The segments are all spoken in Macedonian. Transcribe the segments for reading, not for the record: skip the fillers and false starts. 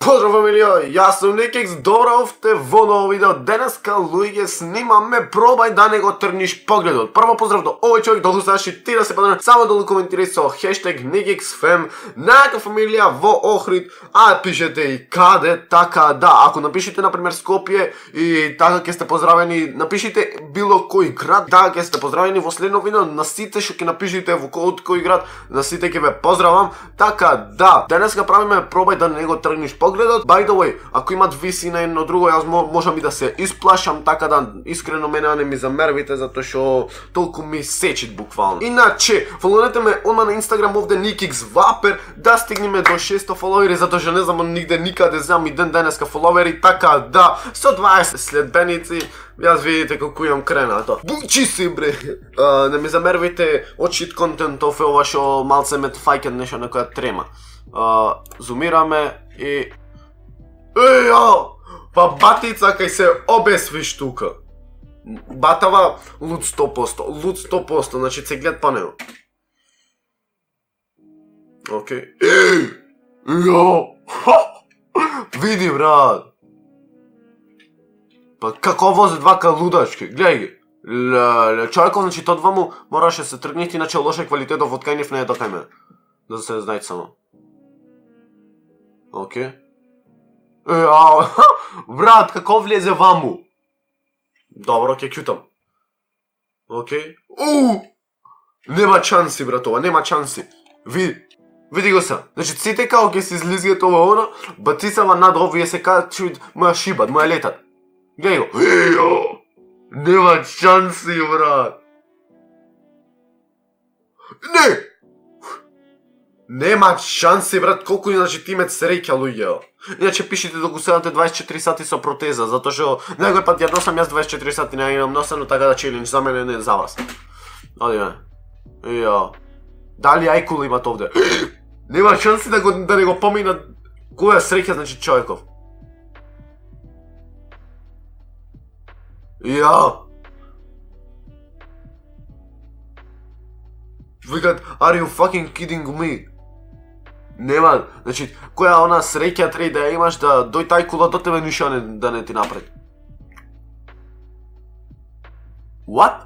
Pozdrav familijo, jaz sam Nikix, dobro ovte во ново видео. Денеска, луѓе, снимаме пробај да не го трниш погледот. Прво поздрав до овој човек, долу знаеш и ти да се подобри. Само долу коментирај со хештег NikixFam. Најака фамилија во Охрид, а пишете и каде, така да. Ако напишете например Скопје и така ќе сте поздравени, напишите било кој град, така ќе сте поздравени во следно видео. На сите што ќе напишете во кој град, на сите ќе ве поздравам. Така да, денеска правиме пробај да не го тргниш погледот. By the way, ако имат виси на едно друго, јас можам и да се исплашам, така да искрено мене не ми замервите, затоа што толку ми сечит буквално. Иначе, фоловете ме одма на Инстаграм овде NikixVaper, да стигнеме до 600 фоловери, затоа што не знам нигде никаде знам и денеска фоловери, така да, со 20 следбеници, јас видите колку имам кренато. Бучи си бре! Не ми замервите од шит контентов е ова што малце ме фаќат нешто на која трема. Зумираме и... Ејо! Па батица кај се обесвиш тука. Батава луд 100%, луд 100%, значи се глед па него. Окей. Ејо! Види брат! Па како возе двака лудачки, гледај ги. Човеков, значи тоа два му мораше се тргнете, иначе лоше квалитетов од кај нив не е до кај мене. Да се знаете само. Окей. Брат, како влезе ваму? Добро, ќе кјутам. Окей. Нема чанси, братова, нема чанси. Види го се. Значи, сите као ќе се излизгат ова она, батисава над овие се качујат, моја шибат, моја летат. Гледај го. Нема чанси, брат. Не! Нема шанси, брат, колку иначе ти имат среќа, луѓе. Иначе пишите да го седате 24 сати со протеза, затоа што некој пат ја носам јас 24 сати, не имам носено, така да челендж за мене не за вас. Оди ме. Ио. Дали ајкул имат овде? Нема шанси да не го поминат која среќа, значи човеков. Ио. Викат, are you fucking kidding me? Нема, значи, која она среќа треба да ја имаш да дој тај кула до тебе ништо да не ти направи. What?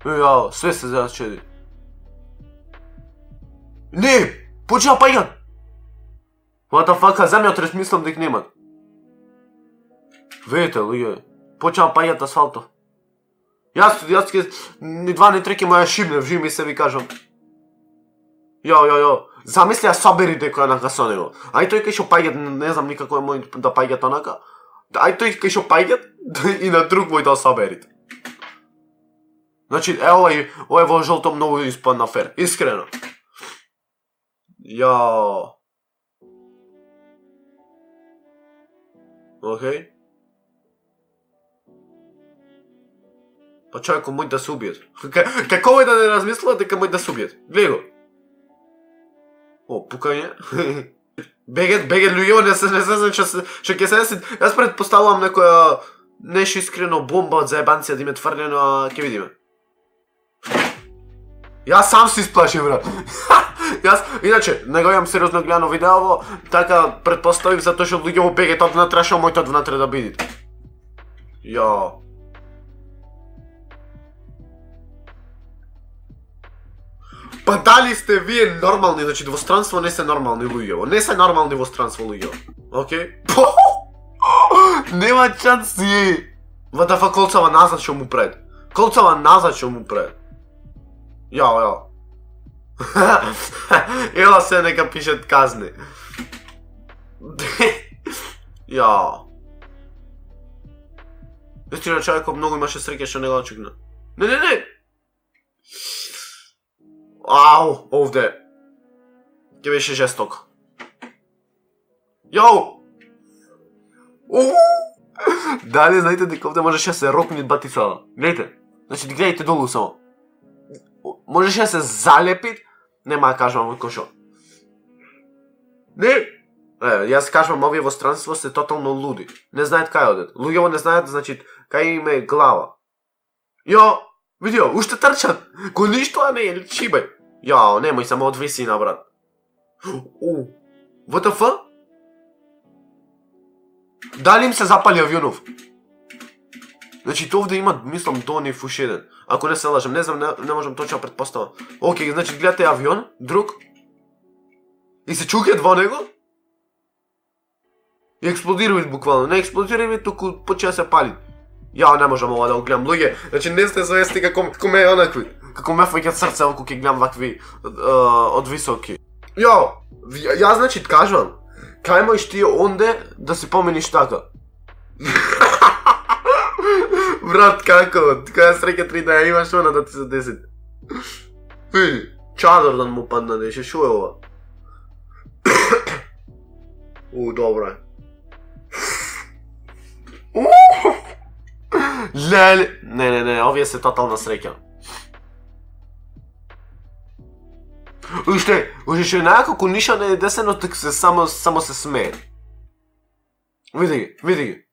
Јао, све се зачеди. Не! Почнаа паѓат! What the fuck, земјотрес мислам дека немат. Видите, луѓе, почнаа паѓат асфалтов. Јас ке ни два ни треки моја шибнев, живи ми се ви кажам. Јо. Замисли ја собери дека онака со него. Ај тој кај шо паѓат, не знам никако е мој да паѓат онака. Ај тој кај шо паѓат и на друг мој да соберите. Значи, овој во жолто многу испадна фер. Искрено. Јо. Окей. Па човеко мој да се убиет. Како овој да не размислува дека мој да се убиет? Гледај го. Пукање. Бегат луѓе, не се знам што ќе се деси. Јас предпоставувам некоја нешто искрено бомба од заебанција да име тврдено, а ќе видиме. Јас сам се исплашив, брат. Јас, иначе, не го имам сериозно гледано видеово, така предпоставив затоа што луѓе во бегат од внатре, што мојот од внатре да бидите. Јо. Па дали сте вие нормални, значи во странство не се нормални луѓе, не се нормални во странство луѓе. Окей? Нема чанси. Вадафа колцава назад што му пред. Колцава назад што му пред. Јо. Ела се нека пишет казни. Јо. Истина човекот многу имаше среќа што не го очекна. Не. Ау, овде. Ке беше жесток. Јоу! Дали знаете дека овде можеше се рокни батицала. Гледайте. Значи, гледайте долу само. Можеше се залепит. Нема да кажам кој шо. Не! Јас кажам, овие во странство се тотално луди. Не знаат кај одат. Луѓето не знаат, значи, кај им е глава. Јо! Видио, уште трчат. Кој ништо, а не, шибај. Јао, немој само од висина, брат. ВТФ? Дали им се запали авионов? Значи овде има, мислам, донив уш еден. Ако не се лажам, не знам, не можам точно предпоставам. Окей, значи гледате авион, друг. И се чукат во него. И експлодираат буквално. Не експлодираат, туку почеа се пали. Ја не можам ова да го гледам. Луѓе, значи не сте завести како ме онакви. Како ме фаќат срце ако ќе гледам вакви од високи. Ја значи кажувам, кај можеш ти онде да се помениш така? Брат, како? Кај среќа 3 да ја имаш она да ти се 10. Чадор да му падна неше, шо е ова? Добро е. Леле, не, овие се тотална среќа. Уште некако ниша не е десено, так се само се смее. Види ги.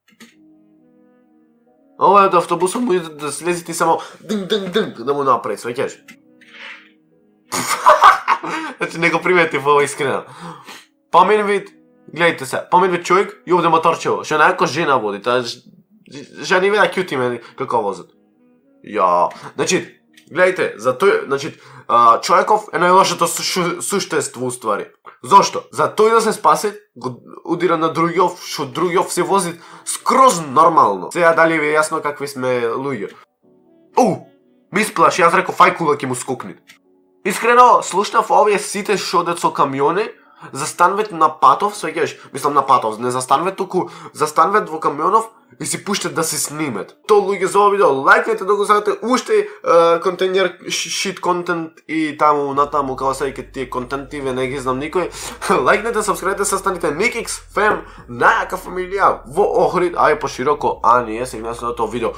Ова е да автобусот му иде да слези ти само динг да му направи, свеќаш. Значи не го приметив ова искрено. Помен вид, гледайте се, помен вид човек и овде моторчево, што некако жена води, таа жени вида кјути ме како возат. Значи, гледайте, за тој, значи, човеков е најлошото суштество уствари. Зошто? За тој да се спаси, го удира на другиот, што другиот се вози скроз нормално. Сега дали ви е јасно какви сме луѓе. Ми сплаш, јас реков фајкула ќе му скукни. Искрено, слушнав овие сите што дет со камиони, застанват на патов, свеќаш, мислам на патов, не застанват туку, застанват во камионов и си пуштат да се снимет. То луѓе за ова видео, лајкнете да го сакате уште контейнер шит контент и таму натаму као сајке тие контенти, ве не ги знам никој. Лајкнете, сабскрибете, састаните Nikix Fam, најака фамилија во Охрид, ај пошироко, а ние се гледаме следното видео.